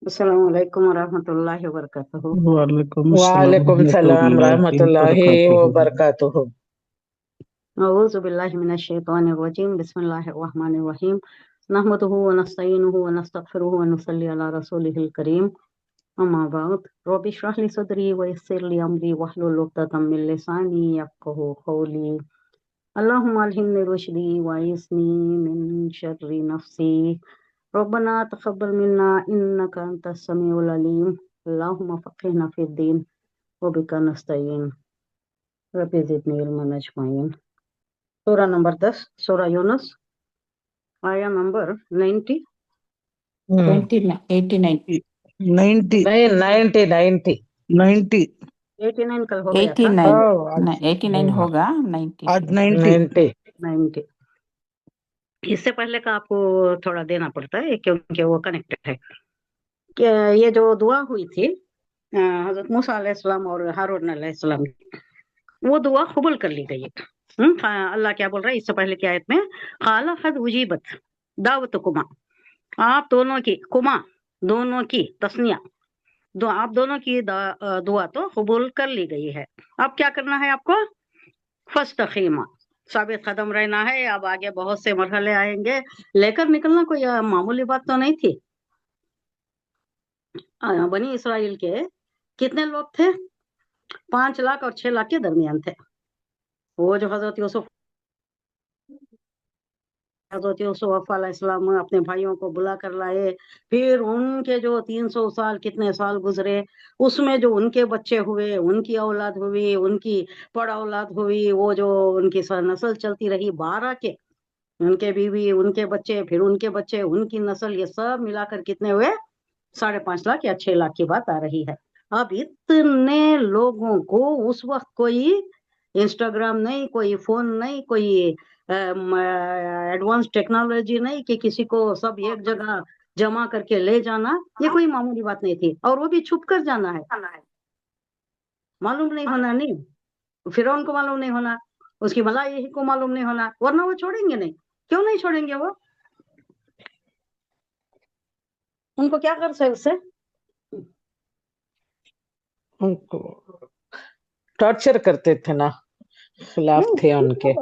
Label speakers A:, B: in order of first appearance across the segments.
A: अस्सलाम वालेकुम वरहमतुल्लाहि वबरकातुहू।
B: वालेकुम अस्सलाम
C: वालेकुम सलाम
B: रहमतुल्लाहि
C: रहमतुल्लाहि व
B: वबरकातुहू।
C: बरकातुहू।
A: अऊज़ु बिल्लाहि मिनश शैतानिर रजीम। बिस्मिल्लाहिर रहमानिर रहीम। नहमदुहु व नस्तईनुहु व नस्तगफिरुहु व नुसल्ली अला रसूलिहिल करीम। अम्मा बाद। रब्बि इश्रह ली सदरी व यस्सिर ली अमरी वहलुल उक़दतम मिन लिसानी यफ़क़हू क़ौली। अल्लाहुम्मा अल्हिमनी रुश्दी व इस्नी मिन शर्रि नफ्सी। रब्बना तक़ब्बल मिन्ना इन्नका अंतस समीउल अलीम। अल्लाहुम्मा फ़क़्हिना फ़िद्दीन व बिका नस्तईन। रब्बि ज़िदनी इल्मन अजमईन। सूरा नंबर 10, सूरा यूनुस, आया नंबर 90।
D: 89
B: 90
C: नहीं 90
B: 90
A: 89 कल हो गया था।
D: 89
B: आज
D: 89 होगा 90
B: आज
D: पे
B: 90।
C: 90।
A: 90। इससे पहले का आपको थोड़ा देना पड़ता है क्योंकि वो कनेक्टेड है। कि ये जो दुआ हुई थी हजरत मूसा अलैहिस्सलाम और हारून अलैहिस्सलाम की, वो दुआ कबूल कर ली गई है। अल्लाह क्या बोल रहा है इससे पहले की आयत में, खाला हद उजीबत दावतुकुमा, आप दोनों की, कुमा दोनों की तस्निया, आप दोनों की दुआ तो कबूल कर ली गई है। अब क्या करना है आपको? फस्तखीमा, साबित कदम रहना है। अब आगे बहुत से मरहले आएंगे, लेकर निकलना कोई मामूली बात तो नहीं थी। बनी इसराइल के कितने लोग थे? 5 लाख और 6 लाख के दरमियान थे। वो जो हजरत यूसुफ अलैहिस्सलाम अपने भाइयों को बुला कर लाए, फिर उनके जो 300 साल कितने साल गुजरे, उसमें जो उनके बच्चे हुए, उनकी औलाद हुई, उनकी पड़ औलाद हुई, वो जो उनकी नस्ल चलती रही 12 के, उनके बीवी, उनके बच्चे, फिर उनके बच्चे, उनकी नस्ल, ये सब मिलाकर कितने हुए? 5.5 लाख या 6 लाख की बात आ रही है। अब इतने लोगों को उस वक्त कोई इंस्टाग्राम नहीं, कोई फोन नहीं, कोई एडवांस टेक्नोलॉजी नहीं कि किसी को सब एक जगह जमा करके ले जाना, ये कोई मामूली बात नहीं थी। और वो भी छुप कर जाना है, मालूम नहीं होना। नहीं फिरौन को मालूम नहीं होना, उसकी मलाइका को मालूम नहीं होना, वरना वो छोड़ेंगे नहीं। क्यों नहीं छोड़ेंगे? वो उनको क्या कर सकते उससे?
C: उनको टॉर्चर करते थे ना, खिलाफ
A: नहीं,
C: थे उनके।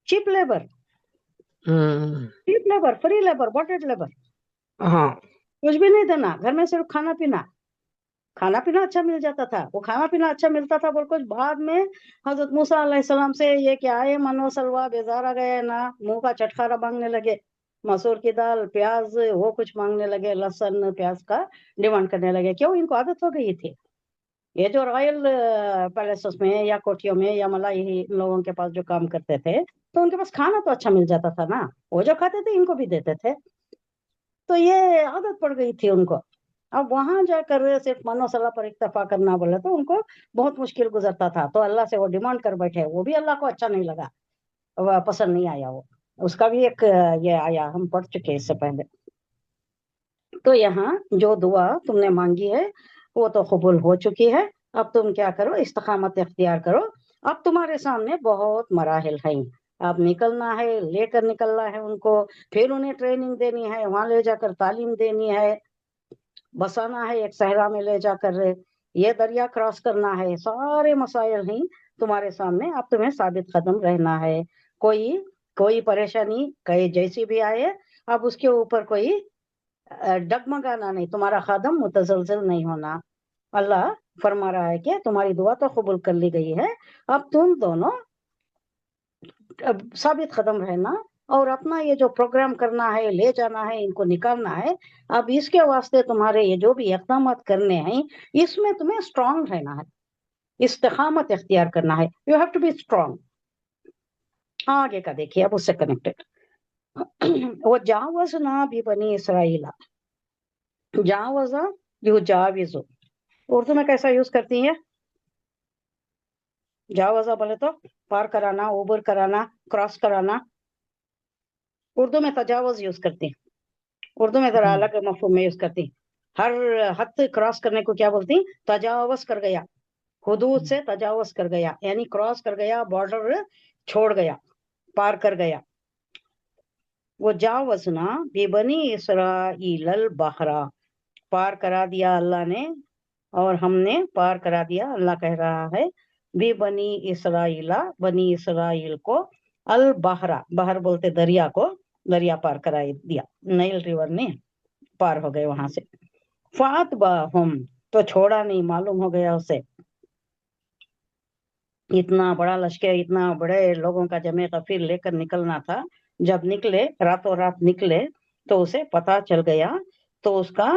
A: Cheap labour,
C: hmm.
A: Cheap labour, free labour, bonded labour,
C: हाँ।
A: कुछ भी नहीं देना। घर में सिर्फ खाना पीना, खाना पीना अच्छा मिल जाता था। वो खाना पीना अच्छा मिलता था बोल कुछ बाद में हजरत मूसा अलैहिस्सलाम से ये क्या है, मनो सलवा बेजारा गए ना, मुंह का चटखारा मांगने लगे, मसूर की दाल, प्याज, वो कुछ मांगने लगे, लहसुन प्याज का डिमांड करने लगे। क्यों? इनको आदत हो गई थी। ये जो रॉयल पैलेसेस में या कोठियों में या मलाई लोगों के पास जो काम करते थे, तो उनके पास खाना तो अच्छा मिल जाता था ना, वो जो खाते थे इनको भी देते थे, तो ये आदत पड़ गई थी उनको। अब वहां जाकर सिर्फ मनो सलाह पर इक्तफा करना बोले तो उनको बहुत मुश्किल गुजरता था। तो अल्लाह से वो डिमांड कर बैठे, वो भी अल्लाह को अच्छा नहीं लगा, वो पसंद नहीं आया। वो उसका भी एक ये आया, हम पढ़ चुके इससे पहले। तो यहाँ जो दुआ तुमने मांगी है वो तो कबूल हो चुकी है। अब तुम क्या करो? इस्तिकामत इख्तियार करो। अब तुम्हारे सामने बहुत मराहिल हैं। अब निकलना है, लेकर निकलना है उनको, फिर उन्हें ट्रेनिंग देनी है, वहां ले जाकर तालीम देनी है, बसाना है एक सहरा में ले जाकर, ये दरिया क्रॉस करना है। सारे मसाइल हैं तुम्हारे सामने। अब तुम्हें साबित कदम रहना है। कोई कोई परेशानी कहीं जैसी भी आए, अब उसके ऊपर कोई डगमगाना नहीं, तुम्हारा कदम मुतजलजल नहीं होना। अल्लाह फरमा रहा है कि तुम्हारी दुआ तो कबूल कर ली गई है, अब तुम दोनों साबित कदम रहना और अपना ये जो प्रोग्राम करना है, ले जाना है, इनको निकालना है। अब इसके वास्ते तुम्हारे ये जो भी इक़दाम करने हैं, इसमें तुम्हें स्ट्रांग रहना है, इस्तिकामत इख्तियार करना है। You have to be strong. आगे का देखिए, अब उससे कनेक्टेड। वो जावज़ना भी बनी इसराइला, जावज़ा यू जाविज़ु, उर्दू में कैसा यूज करती है? जावज़ा बोले तो पार कराना, ओवर कराना, क्रॉस कराना। उर्दू में तजावज यूज करती है, उर्दू में जरा अलग मफहूम में यूज करती। हर हद क्रॉस करने को क्या बोलती? तजावज कर गया, हुदूद से तजावज कर गया, यानी क्रॉस कर गया, बॉर्डर छोड़ गया, पार कर गया। वो जावजना बेबनी इसराइल बहरा, पार करा दिया अल्लाह ने, और हमने पार करा दिया, अल्लाह कह रहा है, बी बनी इसराइला, बनी इसराइल को, अल बहरा, बहर बोलते दरिया को, दरिया पार करा दिया, नाइल रिवर ने पार हो गए वहां से। फात हम, तो छोड़ा नहीं, मालूम हो गया उसे, इतना बड़ा लश्कर, इतना बड़े लोगों का जमे फिर लेकर निकलना था, जब निकले रातों रात निकले तो उसे पता चल गया, तो उसका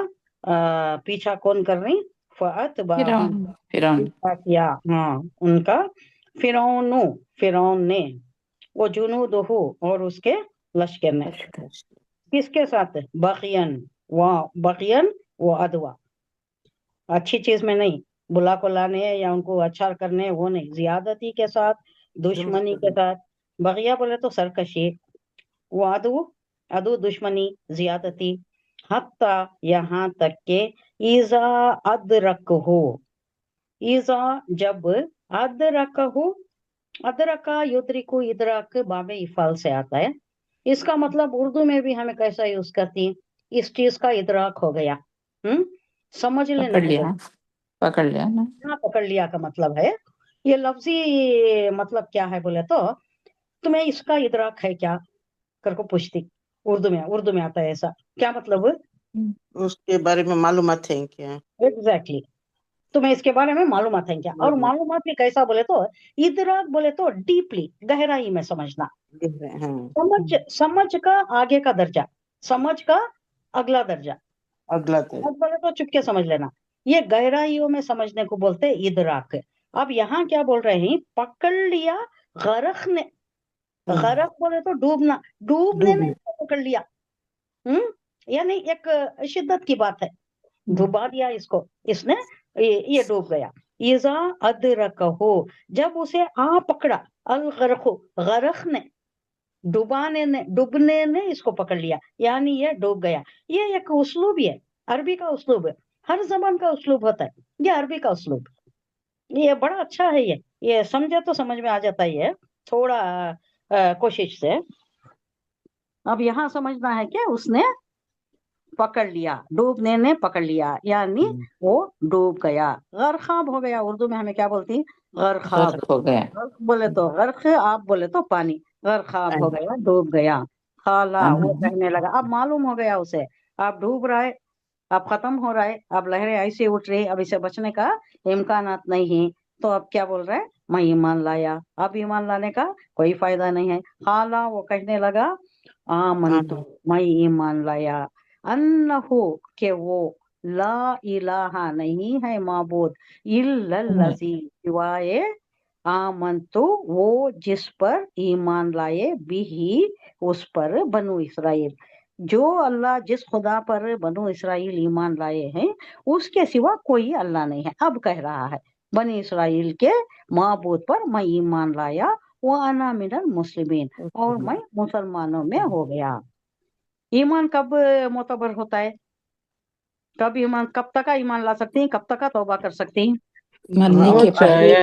A: पीछा कौन कर रही, फअत
D: फिरौन फिरौन
A: पीछा किया, हाँ उनका, फिरौन ने, वो जुनूदहु, और उसके लश्कर ने,
D: लश्कर
A: किसके साथ, बगियन, वो अदवा, अच्छी चीज में नहीं, बुला को लाने या उनको अच्छा करने, वो नहीं, जियादती के साथ, दुश्मनी के साथ, बगिया बोले तो सरकशी, वो अदु दुश्मनी, जियादती, हत्ता यहाँ तक के, ईजा अदरक हो, ईजा जब, अदरक हो, अदरका युद्रिको, इदराक बाबे इफाल से आता है, इसका मतलब उर्दू में भी हमें कैसा यूज करती है, इस चीज का इदराक हो गया, समझ लेना
D: पकड़
A: है,
D: लिया पकड़ लिया ना।
A: हाँ पकड़ लिया का मतलब है, ये लफ्जी मतलब क्या है बोले तो, तुम्हें इसका इदराक है क्या कर को पूछती, उर्दू में आता है ऐसा, क्या मतलब,
E: उसके बारे में मालूमात है क्या?
A: एग्जैक्टली, तुम्हें इसके बारे में मालूमात है क्या, और मालूमात भी कैसा बोले तो, इदराक बोले तो डीपली, गहराई में समझना,
E: हाँ,
A: समझ का आगे का दर्जा, समझ का अगला दर्जा,
E: अगला
A: समझ बोले तो चुपके समझ लेना, ये गहराइयों में समझने को बोलते हैं इदराक। अब यहाँ क्या बोल रहे हैं, पकड़ लिया, गरख ने, गरक बोले तो डूबना, डूबने ने इसको पकड़ लिया, यानी एक शिद्दत की बात है, डुबा दिया इसको इसने, ये डूब गया, इजा अदरकहु, जब उसे आ पकड़ा, अल गरखु, गरख ने, डूबने ने इसको पकड़ लिया, यानी ये डूब गया, ये एक उस्लूब है, अरबी का उस्लूब है, हर जबान का उस्लूब होता है, ये अरबी का उस्लूब, ये बड़ा अच्छा है, ये समझे तो समझ में आ जाता ही है, थोड़ा कोशिश से। अब यहाँ समझना है क्या, उसने पकड़ लिया, डूबने ने पकड़ लिया, यानी वो डूब गया, गर्खाब हो गया, उर्दू में हमें क्या बोलती, गर्खाब,
D: गर्क हो गया।
A: गर्क बोले तो गर्क, आप बोले तो पानी, गर्खाब हो गया, डूब गया, खाला, वो कहने लगा, अब मालूम हो गया उसे, आप डूब रहा है, अब खत्म हो रहा है, अब लहरें ऐसे उठ रही, अब इसे बचने का इम्कानात नहीं है, तो अब क्या बोल रहा है, मैं ईमान लाया, अब ईमान लाने का कोई फायदा नहीं है, खाला, वो कहने लगा, आमंतु, मैं ईमान लाया, अन्नहु, के वो, ला इलाहा, नहीं है माबूद, इल्लल्लज़ी, सिवाय, आमंतु, वो जिस पर ईमान लाए, बिही, उस पर, बनु इसराइल, जो अल्लाह, जिस खुदा पर बनु इसराइल ईमान लाए हैं, उसके सिवा कोई अल्लाह नहीं है। अब कह रहा है, बनी इसराइल के माबूद पर मैं ईमान लाया, वो अना मिनल मुस्लिमीन, और मैं मुसलमानों में हो गया। ईमान कब मोतबर होता है, कब ईमान, कब तक का ईमान ला सकती हैं, कब तक का तौबा कर सकती हैं,
D: मरने के पहले,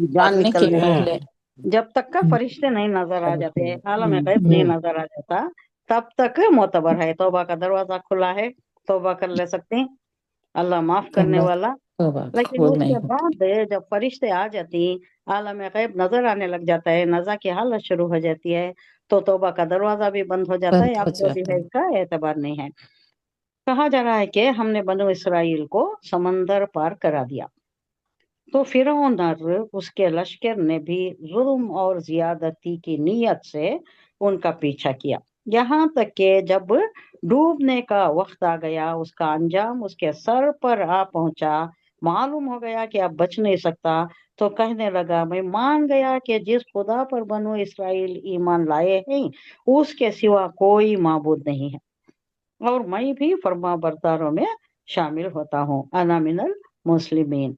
E: जान
D: मरने के
E: निकलने
D: पहले।
A: जब तक का फरिश्ते नहीं नजर आ जाते, आलम गैब नहीं नजर आ जाता, तब तक मोतबर है, तौबा का दरवाजा खुला है, तौबा कर ले सकते हैं, अल्लाह माफ करने वाला। लेकिन
D: कबूल नहीं
A: उसके
D: होता।
A: बाद जब फरिश्ते आ जाती, आलम गैब नजर आने लग जाता है, नजा की हालत शुरू हो जाती है, तो तौबा का दरवाजा भी बंद हो जाता है,
D: बंद हो
A: अब जो भी
D: जाता
A: है
D: है।
A: इसका एतबार नहीं है। कहा जा रहा है कि हमने बनु इसराइल को समंदर पार करा दिया, तो फिरौन और उसके लश्कर ने भी जुल्म और जियादती की नीयत से उनका पीछा किया, यहाँ तक कि जब डूबने का वक्त आ गया, उसका अंजाम उसके सर पर आ पहुंचा, मालूम हो गया कि अब बच नहीं सकता, तो कहने लगा, मैं मान गया कि जिस खुदा पर बनु इसराइल ईमान लाए हैं, उसके सिवा कोई माबूद नहीं है, और मैं भी फर्मा बरदारों में शामिल होता हूँ, अना मिनल मुस्लिमीन।